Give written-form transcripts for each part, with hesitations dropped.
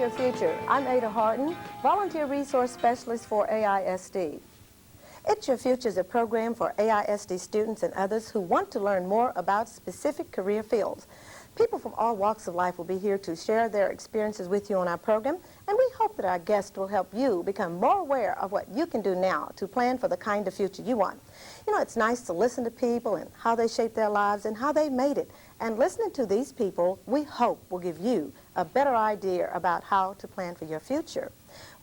Your Future. I'm Ada Harden, Volunteer Resource Specialist for AISD. It's Your Future is a program for AISD students and others who want to learn more about specific career fields. People from all walks of life will be here to share their experiences with you on our program, and we hope that our guests will help you become more aware of what you can do now to plan for the kind of future you want. You know, it's nice to listen to people and how they shape their lives and how they made it. And listening to these people, we hope will give you a better idea about how to plan for your future.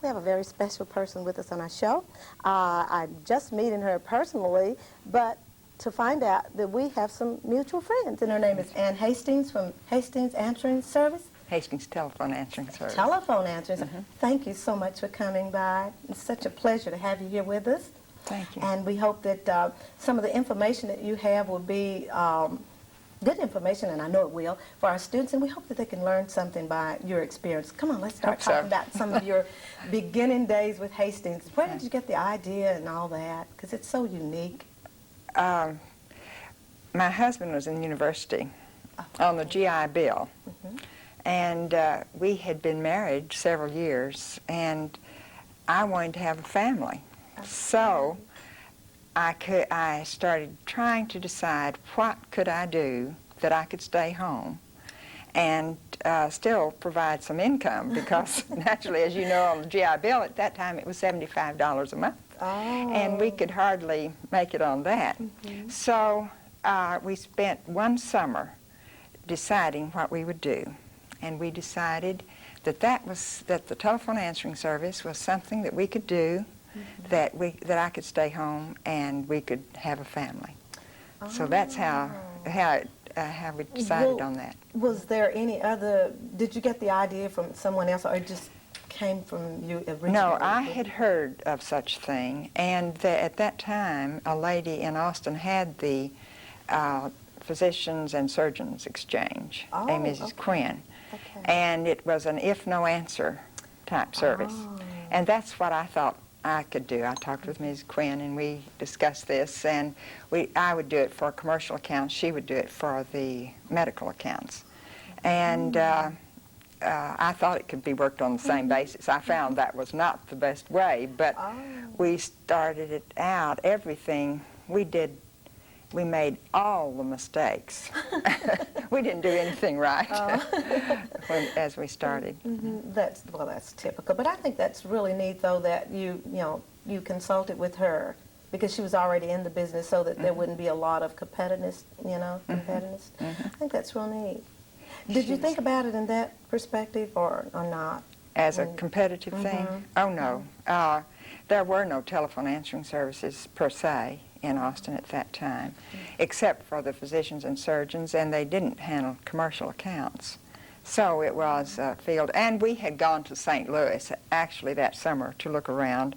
We have a very special person with us on our show. I'm just meeting her personally, but to find out that we have some mutual friends. And her name is Ann Hastings from Hastings Answering Service. Hastings Telephone Answering Service. Telephone Answering Service. Thank you so much for coming by. It's such a pleasure to have you here with us. Thank you. And we hope that some of the information that you have will be good information, and I know it will, for our students, and we hope that they can learn something by your experience. Come on, let's start talking about some of your beginning days with Hastings. Where did you get the idea and all that? Because it's so unique. My husband was in university on the GI Bill, and we had been married several years, and I wanted to have a family. So I started trying to decide what could I do that I could stay home and still provide some income, because naturally, as you know, on the GI Bill at that time it was $75 a month. And we could hardly make it on that. So we spent one summer deciding what we would do, and we decided that the telephone answering service was something that we could do, that I could stay home and we could have a family. So that's how we decided on that. Was there any other? Did you get the idea from someone else, or it just came from you originally? No, I had heard of such thing, and at that time, a lady in Austin had the Physicians and Surgeons Exchange, a Mrs. Quinn, and it was an if-no answer type service, and that's what I thought I could do. I talked with Ms. Quinn, and we discussed this, and I would do it for commercial accounts. She would do it for the medical accounts, and I thought it could be worked on the same basis. I found that was not the best way, but we started it out. Everything we did, we made all the mistakes. We didn't do anything right as we started. That's typical. But I think that's really neat, though, that you consulted with her, because she was already in the business, so that there wouldn't be a lot of competitiveness. I think that's real neat. Did you think about it in that perspective, or not? As a competitive thing? Oh, no. There were no telephone answering services per se in Austin at that time, except for the Physicians and Surgeons, and they didn't handle commercial accounts. So it was a field, and we had gone to St. Louis actually that summer to look around,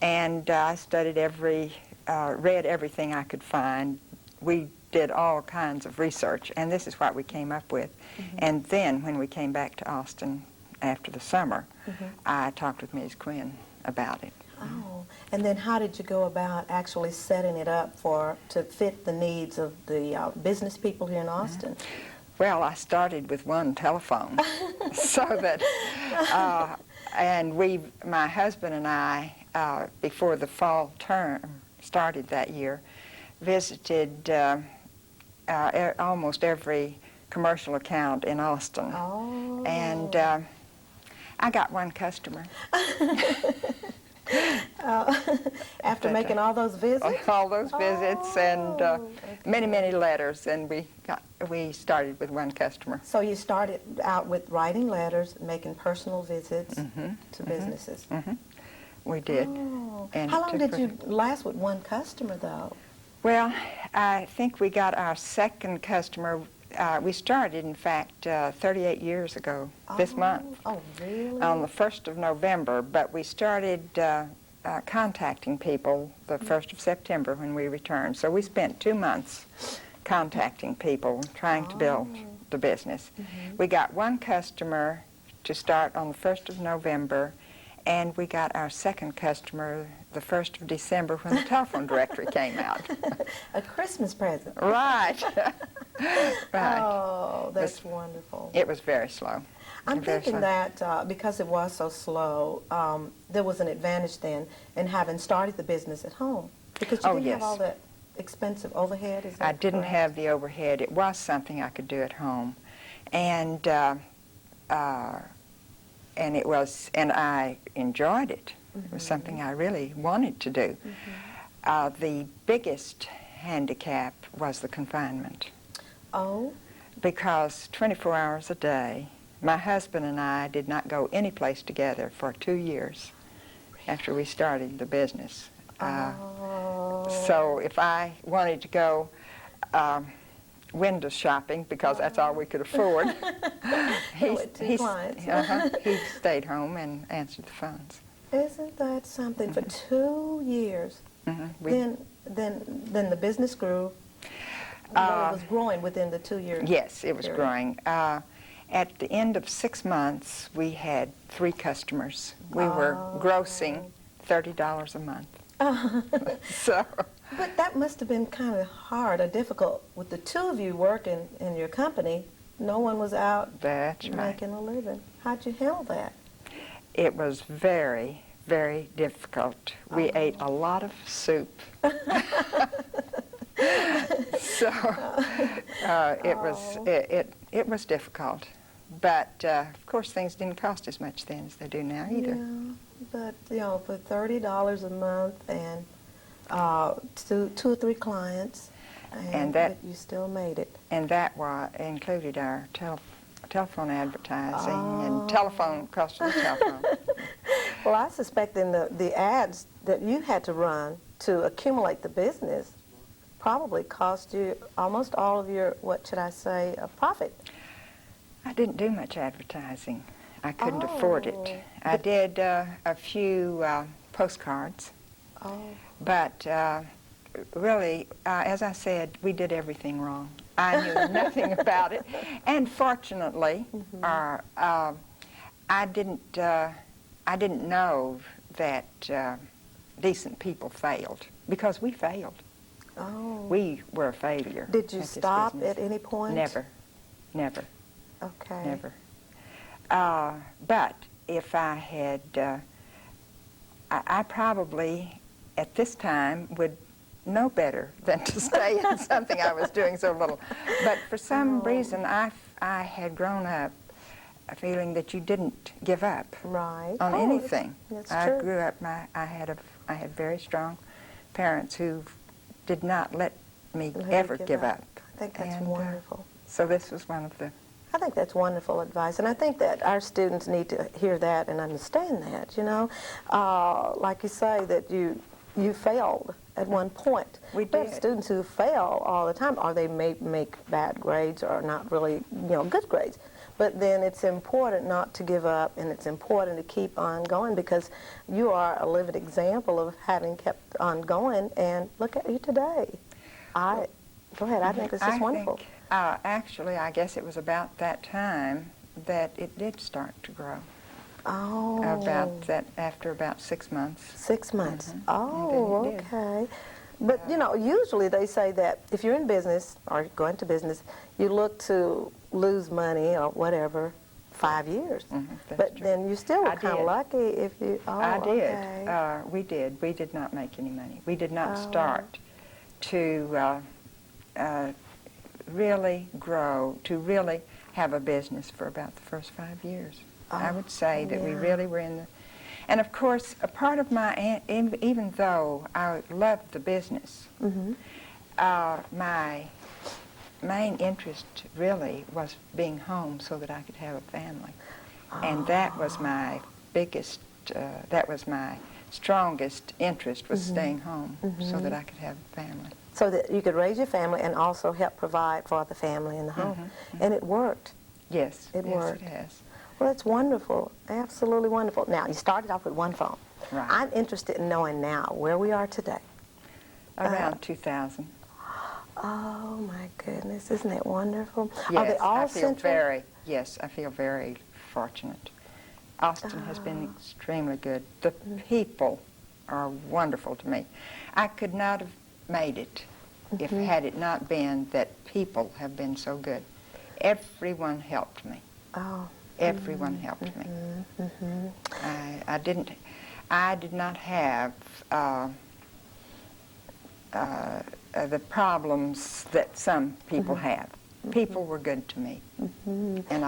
and I studied read everything I could find. We did all kinds of research, and this is what we came up with. And then when we came back to Austin after the summer, I talked with Ms. Quinn about it. And then how did you go about actually setting it up to fit the needs of the business people here in Austin? Well, I started with one telephone, so that, and my husband and I, before the fall term started that year, visited almost every commercial account in Austin. And I got one customer. After making all those visits? All those visits and many, many letters, and we started with one customer. So you started out with writing letters, making personal visits to businesses. We did. And how long did you last with one customer, though? Well, I think we got our second customer. We started, in fact, 38 years ago this month. Oh, really? On the 1st of November, but we started contacting people the 1st of September when we returned. So we spent 2 months contacting people, trying to build the business. We got one customer to start on the 1st of November, and we got our second customer the 1st of December when the telephone directory came out. A Christmas present. Right. Right. Oh, that's wonderful. It was very slow. I'm Very thinking slow. that because it was so slow, there was an advantage then in having started the business at home because you Oh, didn't have yes. all that expensive overhead. Is that I didn't correct? have the overhead. It was something I could do at home, and I enjoyed it. It was something I really wanted to do. The biggest handicap was the confinement, Oh, because 24 hours a day, my husband and I did not go any place together for 2 years after we started the business. So if I wanted to go window shopping, because that's all we could afford, with two clients. he stayed home and answered the phones. Isn't that something? For 2 years, We- then the business grew. Well, it was growing within the 2 years. Yes, it was period. growing. At the end of 6 months, we had 3 customers. We were grossing $30 a month. So, But that must have been kind of hard or difficult with the two of you working in your company. No one was out that's right. making a living. How'd you handle that? It was very, very difficult. We ate a lot of soup. So it was difficult. But of course, things didn't cost as much then as they do now either. Yeah, but for $30 a month and two or three clients, but you still made it. And that included our telephone advertising and telephone, customer telephone. Well, I suspect in the ads that you had to run to accumulate the business probably cost you almost all of your, what should I say, profit. I didn't do much advertising. I couldn't afford it. I did a few postcards, but really, as I said, we did everything wrong. I knew nothing about it, and fortunately, I didn't know that decent people failed, because we failed. Oh. We were a failure. Did you at this stop business. at any point? Never, never. Okay. Never. But if I had, I probably at this time would know better than to stay in something I was doing so little. But for some reason, I had grown up feeling that you didn't give up Right. on anything. That's I true. grew up. I had very strong parents who did not let me Let you ever give up. I think that's And, wonderful. So this was one of the. I think that's wonderful advice, and I think that our students need to hear that and understand that, like you say, that you failed at one point. We have did. students who fail all the time, or they may make bad grades or not really, good grades. But then it's important not to give up, and it's important to keep on going, because you are a living example of having kept on going, and look at you today. Go ahead, I think this is wonderful. Actually, I guess it was about that time that it did start to grow. Oh. After about 6 months. 6 months. And Oh, then it did. okay. But, usually they say that if you're in business or go into business, you look to lose money or whatever 5 years. That's But true. then you still were I kind of did. lucky if you, I did. okay. We did. We did not make any money. We did not start to really grow, to really have a business for about the first 5 years. I would say that we yeah. really were in the... And of course, a part of my, even though I loved the business, my main interest really was being home so that I could have a family. And that was my biggest, that was my strongest interest, was staying home so that I could have a family. So that you could raise your family and also help provide for the family in the home. And it worked. Yes, It yes, worked. it has. Well, that's wonderful. Absolutely wonderful. Now, you started off with one phone. Right. I'm interested in knowing now where we are today. Around 2000. Oh, my goodness. Isn't that wonderful? Yes, Are they all I feel central? yes, I feel very fortunate. Austin has been extremely good. The people are wonderful to me. I could not have made it if had it not been that people have been so good. Everyone helped me. Oh, Everyone helped me. I did not have the problems that some people have. People were good to me, and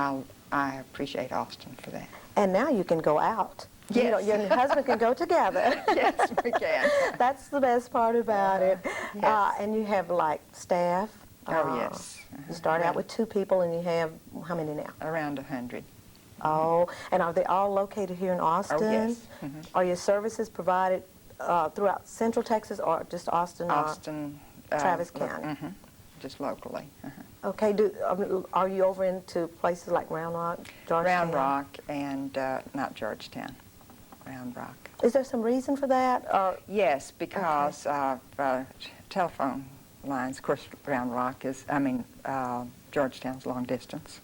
I appreciate Austin for that. And now you can go out. Yes. You and your husband can go together. Yes, we can. That's the best part about it. Yes. And you have like staff. Oh, yes. You start out with 2 people, and you have how many now? Around 100. Oh, and are they all located here in Austin? Oh, yes. Are your services provided throughout Central Texas or just Austin? Austin. Travis County. Just locally. Okay. Are you over into places like Round Rock, Georgetown? Round Rock and not Georgetown. Round Rock. Is there some reason for that? Or Yes, because of telephone lines. Of course, Round Rock is, Georgetown's long distance.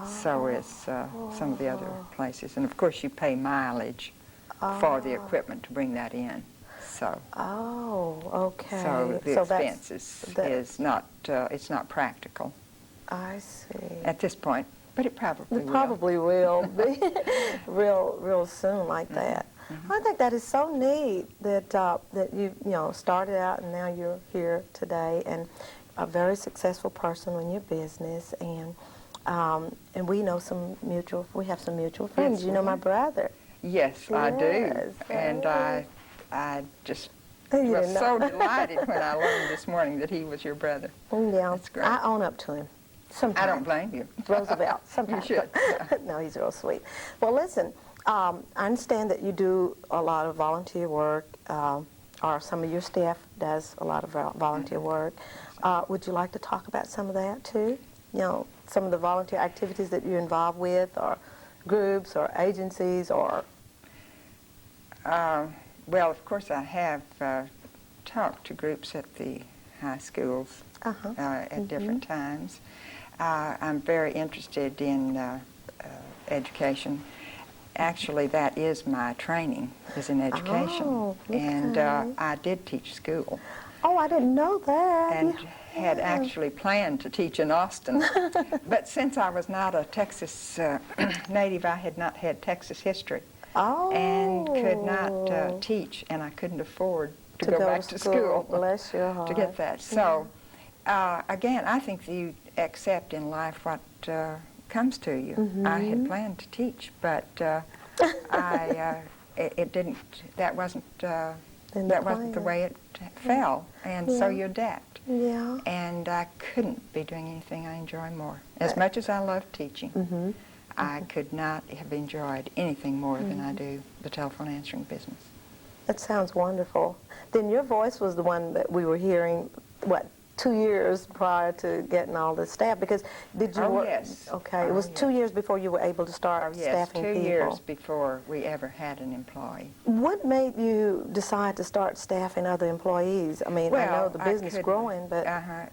So is some of the other places. And of course, you pay mileage for the equipment to bring that in. So, okay. so the expense is not, it's not practical I see. at this point, but it probably It will. probably will be real soon like that. I think that is so neat that that you started out and now you're here today and a very successful person in your business and we know we have some mutual friends. Yes, you know my brother. Yes, I do. Yes, And right. I just You was didn't know. so delighted when I learned this morning that he was your brother. Yeah, That's great. I own up to him. Sometimes. I don't blame you. Roosevelt. Sometimes. You should. No, he's real sweet. Well, listen, I understand that you do a lot of volunteer work, or some of your staff does a lot of volunteer work. Would you like to talk about some of that too? Some of the volunteer activities that you're involved with, or groups, or agencies, or... Well, of course, I have talked to groups at the high schools at different times. I'm very interested in education. Actually, that is my training, is in education. Oh, okay. And I did teach school. Oh, I didn't know that. And had actually planned to teach in Austin. But since I was not a Texas native, I had not had Texas history. And could not teach, and I couldn't afford to go back to school. Bless your heart. To get that. So, again, I think that you accept in life what comes to you. I had planned to teach, but it didn't. That wasn't the way it fell, and so you adapt. Yeah. And I couldn't be doing anything I enjoy more. As much as I love teaching, I could not have enjoyed anything more than I do the telephone answering business. That sounds wonderful. Then your voice was the one that we were hearing, 2 years prior to getting all the staff? Because did you work? Yes. Okay, it was 2 years before you were able to start staffing people. 2 years before we ever had an employee. What made you decide to start staffing other employees? I mean, I know the business growing, but...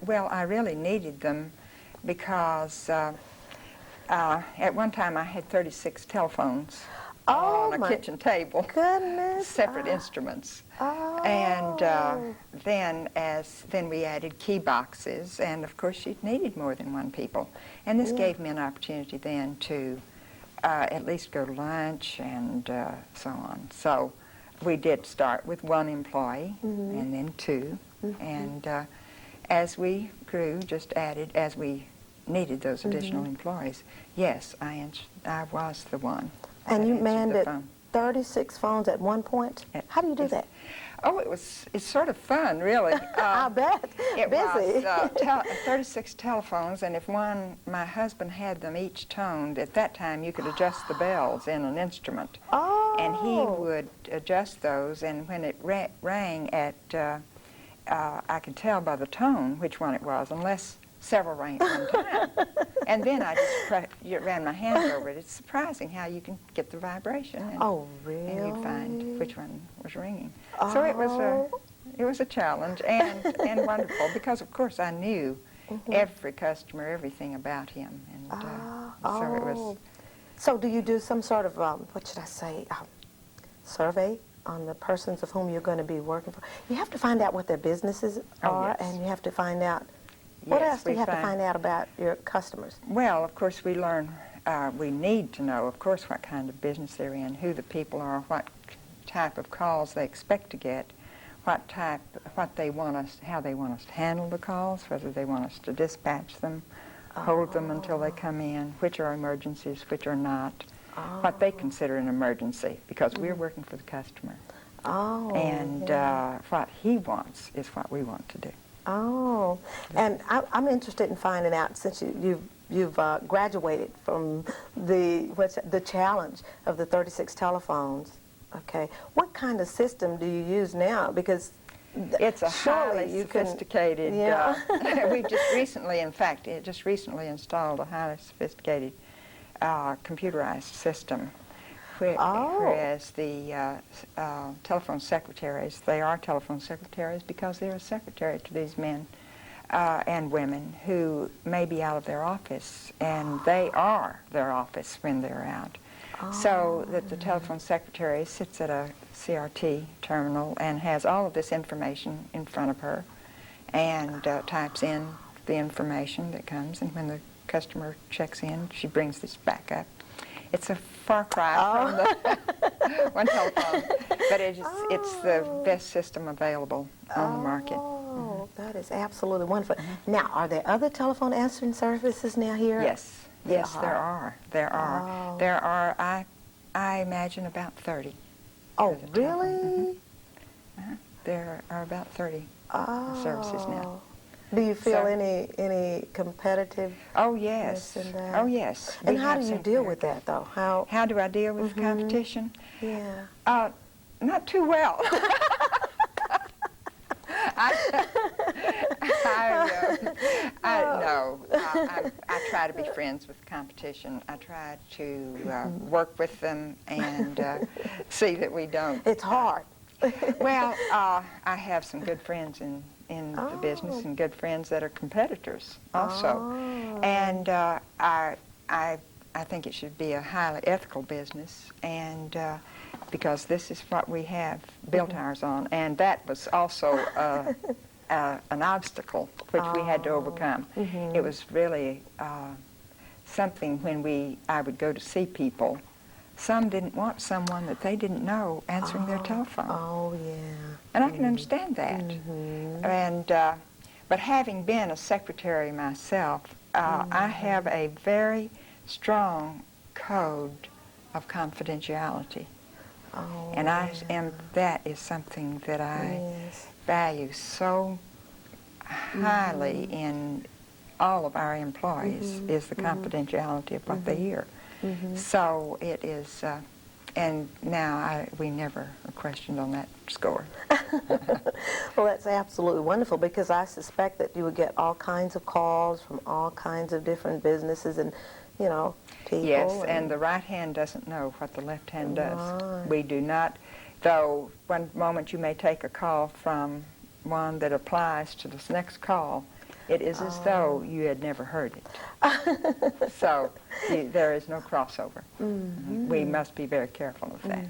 Well, I really needed them because at one time I had 36 telephones on a kitchen table. Goodness. Separate instruments. And then we added key boxes, and of course you needed more than one people. And this gave me an opportunity then to at least go to lunch and so on. So we did start with one employee and then 2. And as we grew, just added, as we needed those additional employees, yes, I was the one. And you manned the it phone. 36 phones at one point? How do you do that? Oh, it's sort of fun, really. I bet. It Busy. was 36 telephones, and if my husband had them each toned, at that time you could adjust the bells in an instrument. And he would adjust those, and when it rang at, I could tell by the tone which one it was, unless several rang at one time. And then I just ran my hand over it. It's surprising how you can get the vibration. And, really? And you'd find which one was ringing. So it was a challenge and wonderful because, of course, I knew every customer, everything about him. And so it was... So do you do some sort of, what should I say, survey on the persons of whom you're going to be working for? You have to find out what their businesses are, and you have to find out... What else do you have to find out about your customers? Well, of course, we learn we need to know, of course, what kind of business they're in, who the people are, what type of calls they expect to get, what they want us, how they want us to handle the calls, whether they want us to dispatch them, hold them until they come in, which are emergencies, which are not, what they consider an emergency, because we're working for the customer. And what he wants is what we want to do. Oh, and I'm interested in finding out, since you've graduated from the challenge of the 36 telephones. Okay, what kind of system do you use now? Because it's a highly sophisticated. We just recently, in fact, just recently installed a highly sophisticated computerized system. Whereas the telephone secretaries, they are telephone secretaries because they're a secretary to these men and women who may be out of their office, and they are their office when they're out. So that the telephone secretary sits at a CRT terminal and has all of this information in front of her and types in the information that comes, and when the customer checks in, she brings this back up. It's a far cry from the one telephone, but it's the best system available on the market. Oh, that is absolutely wonderful. Now, are there other telephone answering services now here? Yes. Yes, there are. There are. There are, I imagine, about 30. Oh, really? There are about 30 services now. Do you feel any competitive? Oh, yes. Oh, yes. And how do you deal with that, though? How do I deal with competition? Yeah. Not too well. I try to be friends with competition. I try to work with them and see that we don't. It's hard. Well, I have some good friends in the business and good friends that are competitors also. And I think it should be a highly ethical business, and because this is what we have built ours on, and that was also an obstacle which we had to overcome. It was really something when I would go to see people. Some didn't want someone that they didn't know answering their telephone. Oh, yeah. And I can understand that. And but having been a secretary myself, I have a very strong code of confidentiality. And that is something that I value so highly in all of our employees, is the confidentiality of what they hear. So it is, and now we never are questioned on that score. Well, that's absolutely wonderful, because I suspect that you would get all kinds of calls from all kinds of different businesses and, you know, people. Yes, and the right hand doesn't know what the left hand does. We do not, though one moment you may take a call from one that applies to this next call, it is as though you had never heard it. So there is no crossover. We must be very careful of that.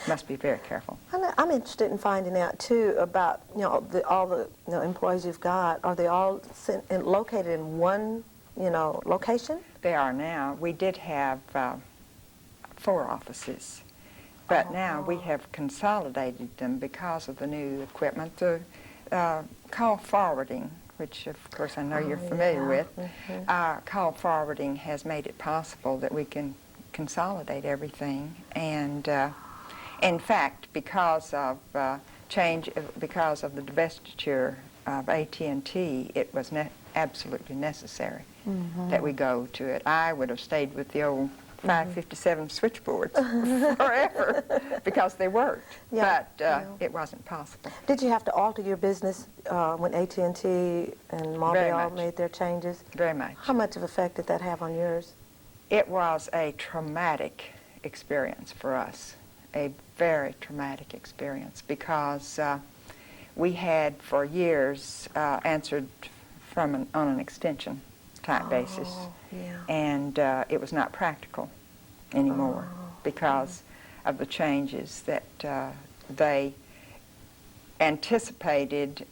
Must be very careful. I'm interested in finding out too about, you know, all the employees you've got. Are they all located in one, location? They are now. We did have 4 offices, but now we have consolidated them because of the new equipment. The call forwarding, which of course I know you're familiar with, call forwarding has made it possible that we can consolidate everything. And in fact, because of because of the divestiture of AT&T, it was absolutely necessary that we go to it. I would have stayed with the old 557 switchboards forever because they worked, but it wasn't possible. Did you have to alter your business when AT&T and Mobile made their changes? Very much. How much of effect did that have on yours? It was a traumatic experience for us, a very traumatic experience, because we had for years answered on an extension type basis, and it was not practical anymore because of the changes that they anticipated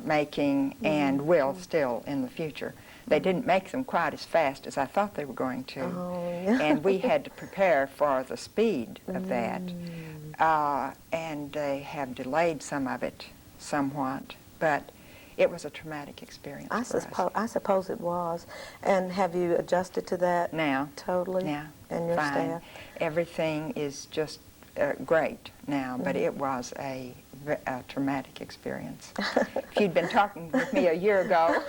making and will still in the future. They didn't make them quite as fast as I thought they were going to. Oh, yeah. And we had to prepare for the speed of that. And they have delayed some of it somewhat, but it was a traumatic experience for us. I suppose it was. And have you adjusted to that Now, totally? now, And your fine. staff? Everything is just great now, but it was a traumatic experience. If you'd been talking with me a year ago,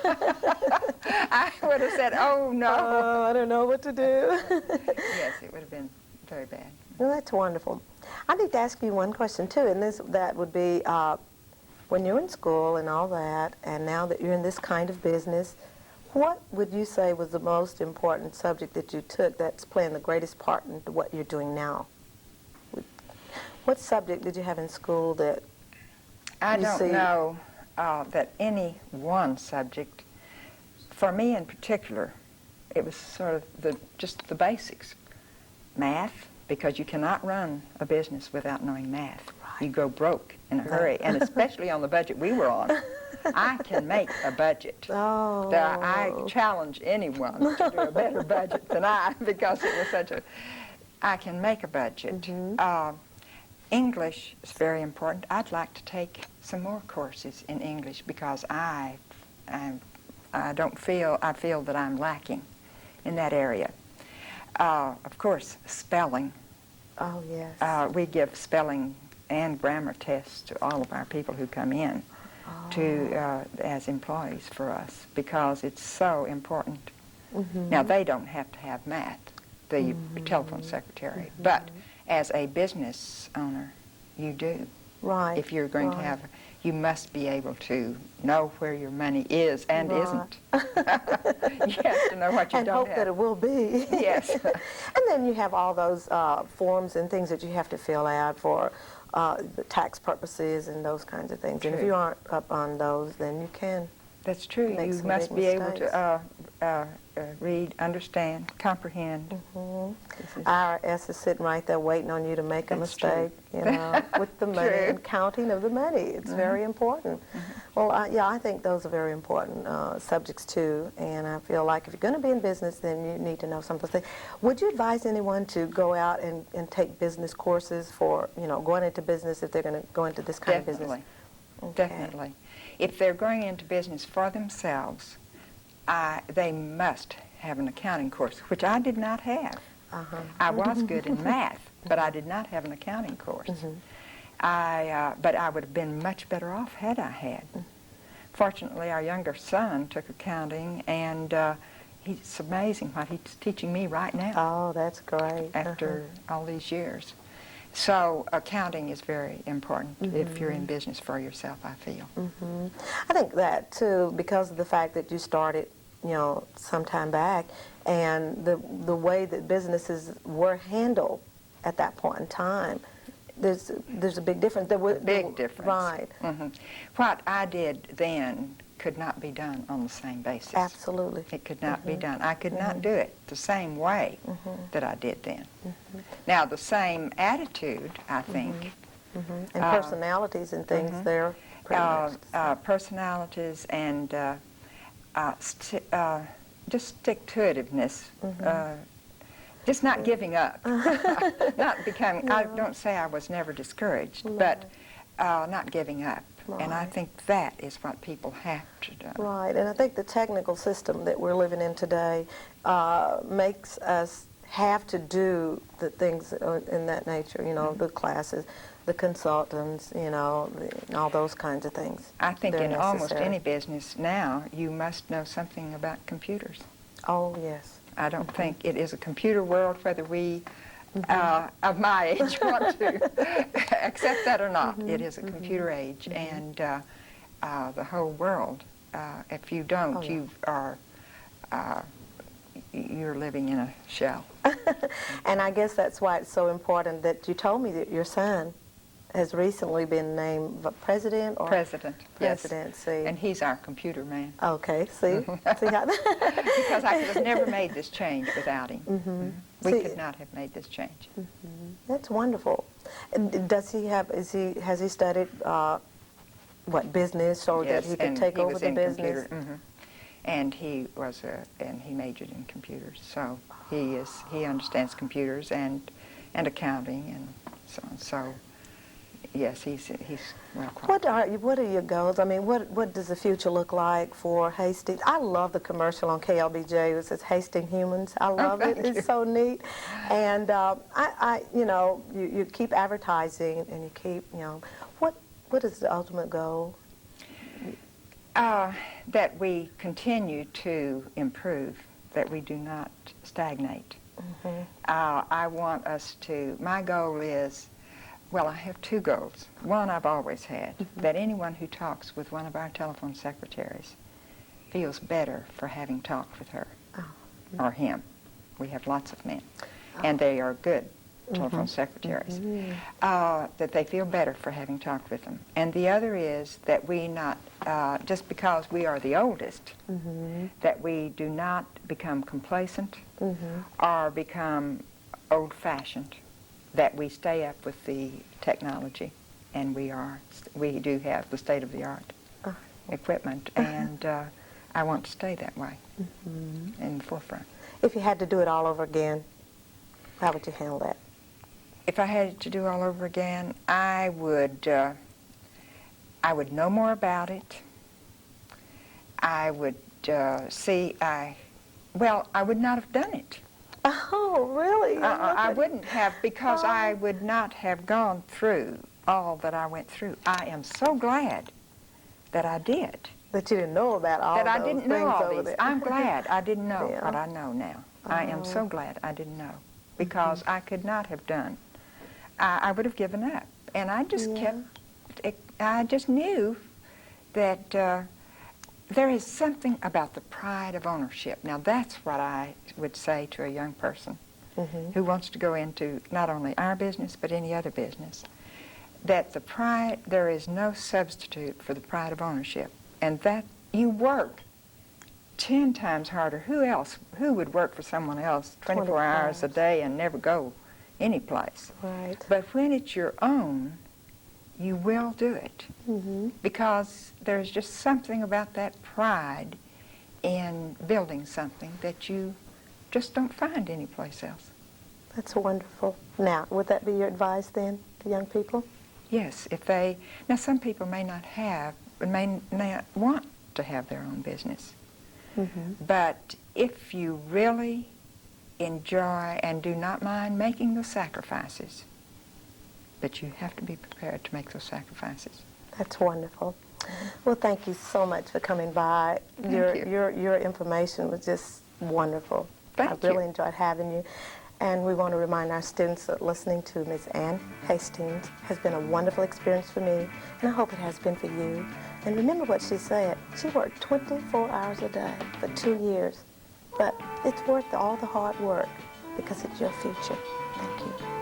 I would have said, oh no. Oh, I don't know what to do. Yes, it would have been very bad. Well, that's wonderful. I need to ask you one question too, and that would be, when you're in school and all that, and now that you're in this kind of business, what would you say was the most important subject that you took that's playing the greatest part in what you're doing now? What subject did you have in school that I don't know that any one subject, for me in particular, it was sort of just the basics. Math, because you cannot run a business without knowing math. Right. You go broke in a hurry, and especially on the budget we were on. I can make a budget. Oh. I challenge anyone to do a better budget than I, because it was such a... I can make a budget. English is very important. I'd like to take some more courses in English because I feel that I'm lacking in that area. Of course, spelling. Oh, yes. We give spelling and grammar tests to all of our people who come in as employees for us, because it's so important. Now, they don't have to have math, the telephone secretary, but as a business owner, you do. Right. If you're going to have, you must be able to know where your money is and isn't. You have to know what you and don't hope have. that it will be. Yes. And then you have all those forms and things that you have to fill out for the tax purposes and those kinds of things. True. And if you aren't up on those, then you can. That's true. Make You some must big be able mistakes. to read, understand, comprehend. IRS is sitting right there waiting on you to make a That's mistake, you know, with the money True. and counting of the money. It's very important. Well, yeah, I think those are very important subjects too, and I feel like if you're going to be in business, then you need to know some of those things. Would you advise anyone to go out and take business courses for, you know, going into business if they're going to go into this kind of business? Okay. Definitely. If they're going into business for themselves, they must have an accounting course, which I did not have. I was good in math, but I did not have an accounting course. But I would have been much better off had I had. Fortunately, our younger son took accounting, and it's amazing what he's teaching me right now. Oh, that's great. After all these years. So accounting is very important if you're in business for yourself, I feel. I think that too, because of the fact that you started, you know, some time back, and the way that businesses were handled at that point in time, there's a big difference. Big difference. Right. What I did then could not be done on the same basis. Absolutely. It could not be done. I could not do it the same way that I did then. Now, the same attitude, I think. And personalities and things there. Pretty much. Personalities and just stick-to-itiveness. Just not giving up. Not becoming, I don't say I was never discouraged, but not giving up. And I think that is what people have to do. Right, and I think the technical system that we're living in today makes us have to do the things in that nature, you know, the classes, the consultants, you know, all those kinds of things. I think They're in almost necessary. any business now, you must know something about computers. Oh, yes. I don't think it is a computer world, whether we of my age want to accept that or not. It is a computer age, and the whole world. If you don't, you are you're living in a shell. And I guess that's why it's so important that you told me that your son has recently been named president or President. president. Yes. See, And he's our computer man. okay. See, see how Because I could have never made this change without him. We See- could not have made this change. That's wonderful. And does he have? Has he studied what business, so that he could and take he over was the in business? computer. and he majored in computers. So he understands computers and accounting and so on. So yes, he's well qualified. What are your goals? I mean, what does the future look like for Hastings? I love the commercial on KLBJ. It says Hastings Humans. I love it. Thank you. It's so neat. And you keep advertising and you keep, what is the ultimate goal? That we continue to improve, that we do not stagnate. Mm-hmm. I want us to, my goal is, well, I have two goals. One I've always had, that anyone who talks with one of our telephone secretaries feels better for having talked with her or him. We have lots of men, and they are good telephone secretaries, that they feel better for having talked with them. And the other is that we not, just because we are the oldest, that we do not become complacent or become old-fashioned, that we stay up with the technology, and we do have the state-of-the-art equipment, and I want to stay that way in the forefront. If you had to do it all over again, how would you handle that? If I had to do all over again, I would know more about it. I would I would not have done it. Oh, really? I wouldn't have, because I would not have gone through all that I went through. I am so glad that I did. That you didn't know about all that those I didn't know things all over these. there. I'm glad I didn't know Yeah. what I know now. I am so glad I didn't know, because I could not have done. I would have given up, and I just I just knew that there is something about the pride of ownership. Now that's what I would say to a young person who wants to go into not only our business but any other business, that the pride, there is no substitute for the pride of ownership, and that you work 10 times harder. Who would work for someone else 24 hours a day and never go anyplace? Right. But when it's your own, you will do it, because there's just something about that pride in building something that you just don't find anyplace else. That's wonderful. Now, would that be your advice then to young people? Yes, now some people may not want to have their own business, but if you really enjoy and do not mind making the sacrifices, but you have to be prepared to make those sacrifices. That's wonderful. Well, thank you so much for coming by. Thank you. Your information was just wonderful. Thank I really you. enjoyed having you. And we want to remind our students that listening to Ms. Ann Hastings has been a wonderful experience for me, and I hope it has been for you. And remember what she said. She worked 24 hours a day for 2 years, but it's worth all the hard work because it's your future. Thank you.